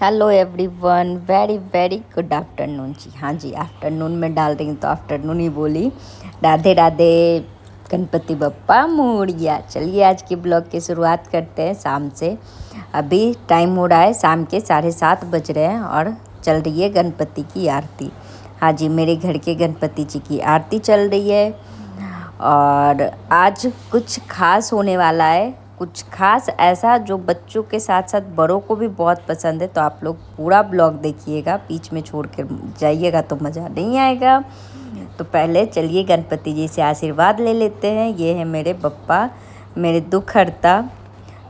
Hello everyone, very very good afternoon. जी हाँ जी, आफ्टरनून में डाल रही हूँ तो आफ्टरनून ही बोली। राधे राधे, गणपति बप्पा मोरिया। चलिए आज की ब्लॉग की शुरुआत करते हैं शाम से। अभी टाइम हो रहा है शाम के 7:30 बज रहे हैं और चल रही है गणपति की आरती। हाँ जी, मेरे घर के गणपति जी की आरती चल रही है और आज कुछ खास होने वाला है। कुछ खास ऐसा जो बच्चों के साथ साथ बड़ों को भी बहुत पसंद है, तो आप लोग पूरा ब्लॉग देखिएगा, बीच में छोड़ कर जाइएगा तो मज़ा नहीं आएगा। तो पहले चलिए गणपति जी से आशीर्वाद ले लेते हैं। ये है मेरे पप्पा, मेरे दुख हरता,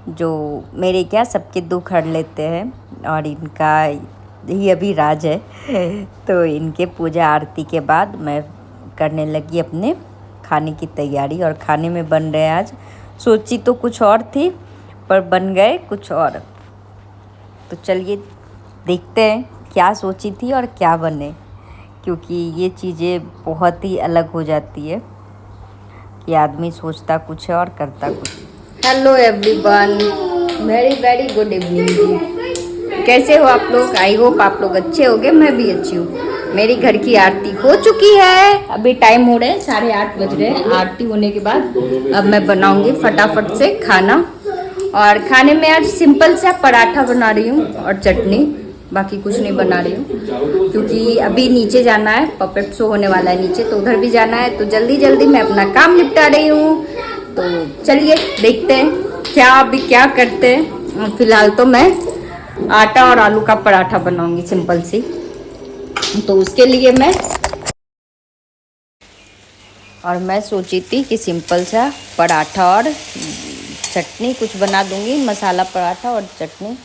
जो मेरे क्या सबके दुख हर लेते हैं और इनका ही अभी राज है। तो इनके पूजा आरती के बाद मैं करने लगी अपने खाने की तैयारी। और खाने में बन रहे हैं आज, सोची तो कुछ और थी पर बन गए कुछ और। तो चलिए देखते हैं क्या सोची थी और क्या बने, क्योंकि ये चीज़ें बहुत ही अलग हो जाती है कि आदमी सोचता कुछ है और करता कुछ। Hello everyone, very very good evening जी। कैसे हो आप लोग? आई होप आप लोग अच्छे होंगे, मैं भी अच्छी हूँ। मेरी घर की आरती हो चुकी है, अभी टाइम हो रहे हैं 8:30 बज रहे हैं। आरती होने के बाद अब मैं बनाऊंगी फटाफट से खाना। और खाने में आज सिंपल सा पराठा बना रही हूँ और चटनी, बाकी कुछ नहीं बना रही हूँ क्योंकि अभी नीचे जाना है, पपेट शो होने वाला है नीचे, तो उधर भी जाना है। तो जल्दी जल्दी मैं अपना काम निपटा रही हूँ। तो चलिए देखते हैं क्या अभी क्या करते हैं। फिलहाल तो मैं आटा और आलू का पराठा बनाऊंगी सिंपल सी। तो उसके लिए मैं सोची थी कि सिंपल सा पराठा और चटनी कुछ बना दूंगी, मसाला पराठा और चटनी।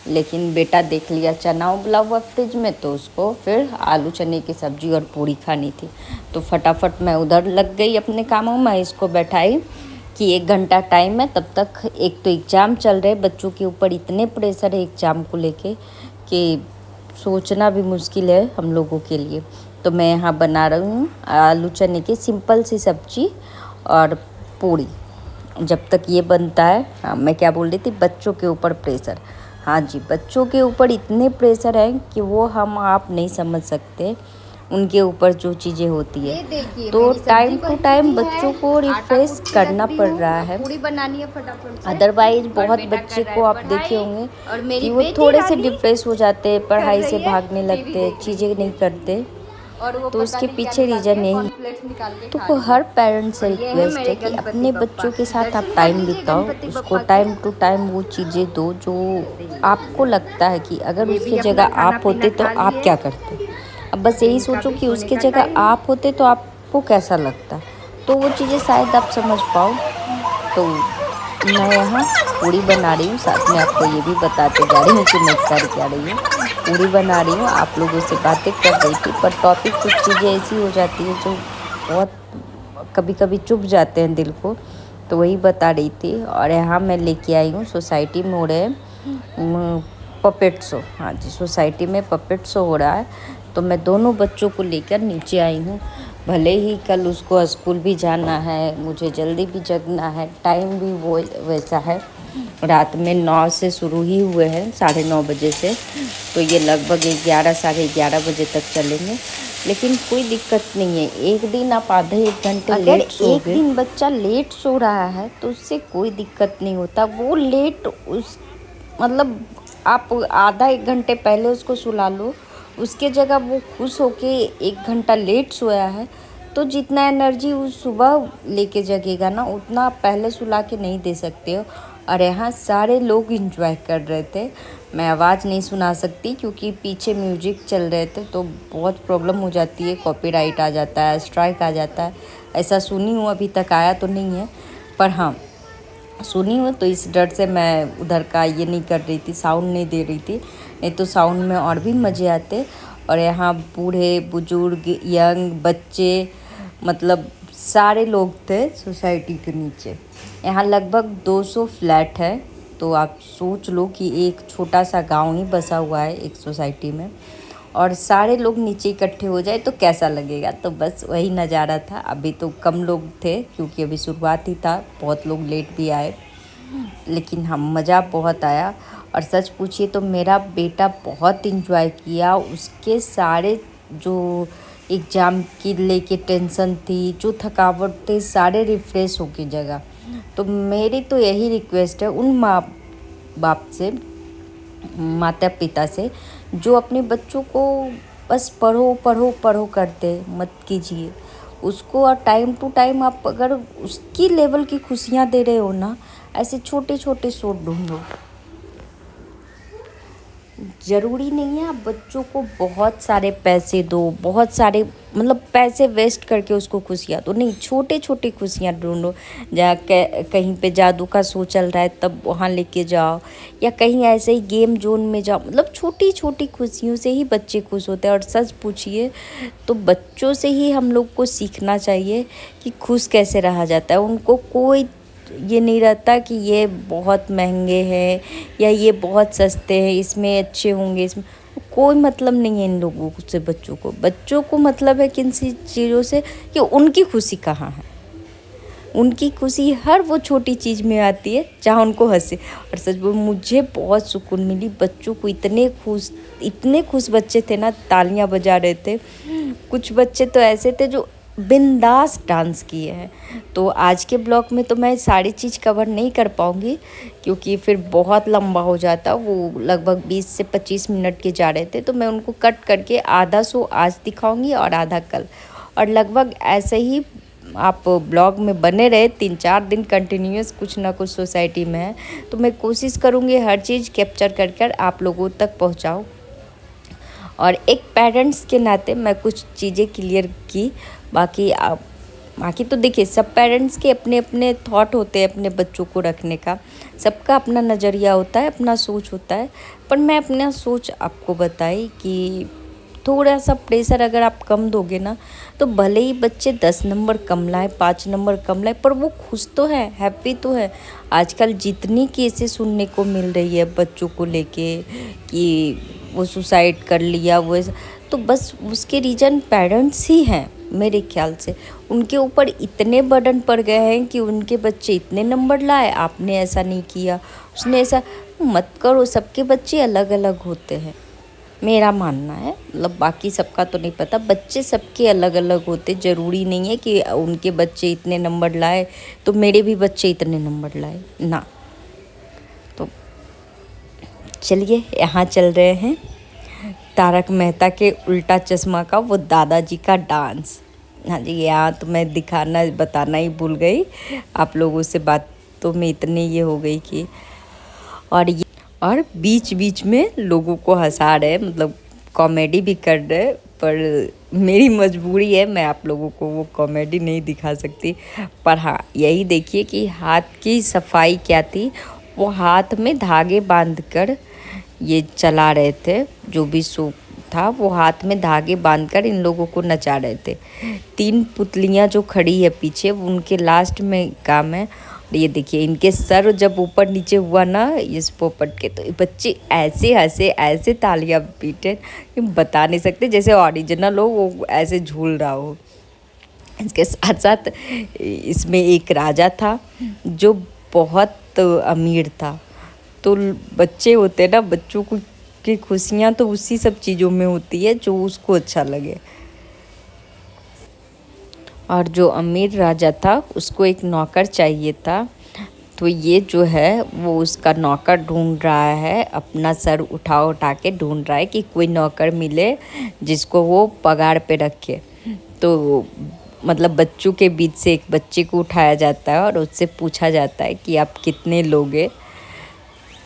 लेकिन बेटा देख लिया चना उबला हुआ फ्रिज में, तो उसको फिर आलू चने की सब्जी और पूरी खानी थी। तो फटाफट मैं उधर लग गई अपने कामों में। इसको बैठाई कि 1 घंटा टाइम है, तब तक एक तो एग्ज़ाम चल रहे, बच्चों के ऊपर इतने प्रेशर है एग्ज़ाम को लेके कि सोचना भी मुश्किल है हम लोगों के लिए। तो मैं यहाँ बना रही हूँ आलू चने की सिंपल सी सब्जी और पूरी। जब तक ये बनता है, हाँ मैं क्या बोल रही थी, बच्चों के ऊपर प्रेशर। हाँ जी, बच्चों के ऊपर इतने प्रेशर है कि वो हम आप नहीं समझ सकते उनके ऊपर जो चीज़ें होती है। तो टाइम टू टाइम बच्चों को रिफ्रेश करना पड़ रहा है, अदरवाइज बहुत बच्चे को आप देखे होंगे कि वो थोड़े से डिप्रेस हो जाते हैं, पढ़ाई से भागने लगते हैं, चीज़ें नहीं करते। तो उसके पीछे रीज़न यही। तो हर पेरेंट्स से रिक्वेस्ट है कि अपने बच्चों के साथ आप टाइम बिताओ, उसको टाइम टू टाइम वो चीज़ें दो जो आपको लगता है कि अगर उसकी जगह आप होते तो आप क्या करते। अब बस यही सोचो कि उसकी जगह आप होते तो आपको कैसा लगता, तो वो चीज़ें शायद आप समझ पाओ। तो मैं यहाँ पूड़ी बना रही हूँ, साथ में आपको ये भी बताते जा रही हूँ कि मैं कर क्या रही हूँ। पूड़ी बना रही हूँ, आप लोगों से बातें कर रही थी, पर टॉपिक कुछ चीज़ें ऐसी हो जाती है जो बहुत कभी कभी चुभ जाते हैं दिल को, तो वही बता रही थी। और यहाँ मैं लेके आई हूँ, सोसाइटी में हो रहे हैं पपेट शो। हाँ जी, सोसाइटी में पपेट शो हो रहा है, तो मैं दोनों बच्चों को लेकर नीचे आई हूँ। भले ही कल उसको स्कूल भी जाना है, मुझे जल्दी भी जगना है, टाइम भी वो वैसा है। रात में 9 से शुरू ही हुए हैं, 9:30 बजे से, तो ये लगभग 11 साढ़े 11 बजे तक चलेंगे। लेकिन कोई दिक्कत नहीं है, एक दिन आप आधे 1 घंटे लेट सो गए, एक दिन बच्चा लेट सो रहा है तो उससे कोई दिक्कत नहीं होता। वो लेट उस मतलब आप आधा 1 घंटे पहले उसको सुला लो, उसके जगह वो खुश होके 1 घंटा लेट सोया है, तो जितना एनर्जी उस सुबह लेके जगेगा ना, उतना आप पहले सुला के नहीं दे सकते हो। और यहाँ सारे लोग एंजॉय कर रहे थे, मैं आवाज़ नहीं सुना सकती क्योंकि पीछे म्यूजिक चल रहे थे, तो बहुत प्रॉब्लम हो जाती है, कॉपीराइट आ जाता है, स्ट्राइक आ जाता है। ऐसा सुनी हूँ, अभी तक आया तो नहीं है, पर हाँ सुनी हूँ, तो इस डर से मैं उधर का ये नहीं कर रही थी, साउंड नहीं दे रही थी, नहीं तो साउंड में और भी मज़े आते। और यहाँ बूढ़े बुजुर्ग यंग बच्चे मतलब सारे लोग थे सोसाइटी के नीचे। यहाँ लगभग 200 फ्लैट है, तो आप सोच लो कि एक छोटा सा गांव ही बसा हुआ है एक सोसाइटी में, और सारे लोग नीचे इकट्ठे हो जाए तो कैसा लगेगा। तो बस वही नज़ारा था। अभी तो कम लोग थे क्योंकि अभी शुरुआत ही था, बहुत लोग लेट भी आए, लेकिन हम मज़ा बहुत आया। और सच पूछिए तो मेरा बेटा बहुत इंजॉय किया। उसके सारे जो एग्ज़ाम की लेके टेंशन थी, जो थकावट थे, सारे रिफ़्रेश होके जगह। तो मेरी तो यही रिक्वेस्ट है उन माँ बाप से, माता पिता से, जो अपने बच्चों को बस पढ़ो पढ़ो पढ़ो करते मत कीजिए उसको। और टाइम टू टाइम आप अगर उसकी लेवल की खुशियाँ दे रहे हो ना, ऐसे छोटे छोटे शोध ढूंढो। ज़रूरी नहीं है आप बच्चों को बहुत सारे पैसे दो, बहुत सारे मतलब पैसे वेस्ट करके उसको खुशियाँ दो, नहीं, छोटे छोटे खुशियाँ ढूंढो। जहाँ कहीं पे जादू का शो चल रहा है तब वहाँ लेके जाओ, या कहीं ऐसे ही गेम जोन में जाओ। मतलब छोटी छोटी खुशियों से ही बच्चे खुश होते हैं। और सच पूछिए तो बच्चों से ही हम लोग को सीखना चाहिए कि खुश कैसे रहा जाता है। उनको कोई ये नहीं रहता कि ये बहुत महंगे हैं या ये बहुत सस्ते हैं, इसमें अच्छे होंगे, इसमें कोई मतलब नहीं है इन लोगों से। बच्चों को मतलब है किन सी चीज़ों से कि उनकी खुशी कहाँ है। उनकी खुशी हर वो छोटी चीज़ में आती है जहाँ उनको हंसे। और सच बोल मुझे बहुत सुकून मिली, बच्चों को इतने खुश बच्चे थे ना, तालियां बजा रहे थे। कुछ बच्चे तो ऐसे थे जो बिंदास डांस किए हैं। तो आज के ब्लॉग में तो मैं सारी चीज़ कवर नहीं कर पाऊँगी क्योंकि फिर बहुत लंबा हो जाता। वो लगभग 20 से 25 मिनट के जा रहे थे, तो मैं उनको कट करके आधा शो आज दिखाऊंगी और आधा कल। और लगभग ऐसे ही आप ब्लॉग में बने रहे 3-4 दिन कंटिन्यूस, कुछ ना कुछ सोसाइटी में है, तो मैं कोशिश करूँगी हर चीज़ कैप्चर कर आप लोगों तक पहुँचाऊँ। और एक पेरेंट्स के नाते मैं कुछ चीज़ें क्लियर की। बाकी तो देखिए सब पेरेंट्स के अपने अपने थॉट होते हैं अपने बच्चों को रखने का, सबका अपना नज़रिया होता है, अपना सोच होता है। पर मैं अपना सोच आपको बताई कि थोड़ा सा प्रेशर अगर आप कम दोगे ना, तो भले ही बच्चे 10 नंबर कम लाए, 5 नंबर कम लाए, पर वो खुश तो है, हैप्पी तो है। आजकल जितनी केसेस सुनने को मिल रही है बच्चों को लेके कि वो सुसाइड कर लिया, वो तो बस उसके रीज़न पेरेंट्स ही हैं मेरे ख्याल से। उनके ऊपर इतने बर्डन पड़ गए हैं कि उनके बच्चे इतने नंबर लाए, आपने ऐसा नहीं किया, उसने ऐसा मत करो। सबके बच्चे अलग अलग होते हैं, मेरा मानना है। मतलब बाकी सबका तो नहीं पता, बच्चे सबके अलग अलग होते। ज़रूरी नहीं है कि उनके बच्चे इतने नंबर लाए तो मेरे भी बच्चे इतने नंबर लाए ना। तो चलिए यहाँ चल रहे हैं तारक मेहता के उल्टा चश्मा का वो दादाजी का डांस। हाँ जी, यहाँ तो मैं बताना ही भूल गई आप लोगों से, बातों में इतनी ये हो गई कि और बीच बीच में लोगों को हंसा रहे, मतलब कॉमेडी भी कर रहे। पर मेरी मजबूरी है, मैं आप लोगों को वो कॉमेडी नहीं दिखा सकती। पर हाँ, यही देखिए कि हाथ की सफाई क्या थी। वो हाथ में धागे बांधकर ये चला रहे थे, जो भी शो था वो हाथ में धागे बांधकर इन लोगों को नचा रहे थे। 3 पुतलियाँ जो खड़ी है पीछे, वो उनके लास्ट में काम है। ये देखिए इनके सर जब ऊपर नीचे हुआ ना इस पोपट के, तो बच्चे ऐसे हंसे, ऐसे तालियां पीटे कि बता नहीं सकते, जैसे ओरिजिनल हो वो ऐसे झूल रहा हो। इसके साथ साथ इसमें एक राजा था जो बहुत अमीर था। तो बच्चे होते ना, बच्चों को की खुशियाँ तो उसी सब चीज़ों में होती है जो उसको अच्छा लगे। और जो अमीर राजा था उसको एक नौकर चाहिए था, तो ये जो है वो उसका नौकर ढूंढ रहा है, अपना सर उठा के ढूंढ रहा है कि कोई नौकर मिले जिसको वो पगार पे रखे। तो मतलब बच्चों के बीच से एक बच्चे को उठाया जाता है और उससे पूछा जाता है कि आप कितने लोगे।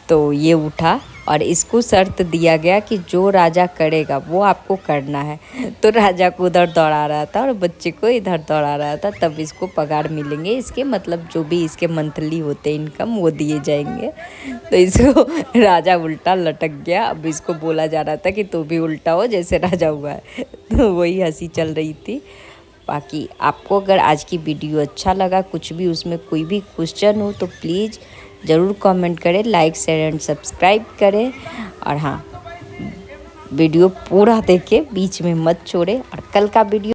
तो ये उठा और इसको शर्त दिया गया कि जो राजा करेगा वो आपको करना है। तो राजा को उधर दौड़ा रहा था और बच्चे को इधर दौड़ा रहा था, तब इसको पगार मिलेंगे, इसके मतलब जो भी इसके मंथली होते इनकम वो दिए जाएंगे। तो इसको राजा उल्टा लटक गया। अब इसको बोला जा रहा था कि तू भी उल्टा हो जैसे राजा हुआ है। तो वही हंसी चल रही थी। बाकी आपको अगर आज की वीडियो अच्छा लगा, कुछ भी उसमें कोई भी क्वेश्चन हो, तो प्लीज़ ज़रूर कमेंट करें, लाइक शेयर एंड सब्सक्राइब करें। और हाँ, वीडियो पूरा देखें, बीच में मत छोड़ें। और कल का वीडियो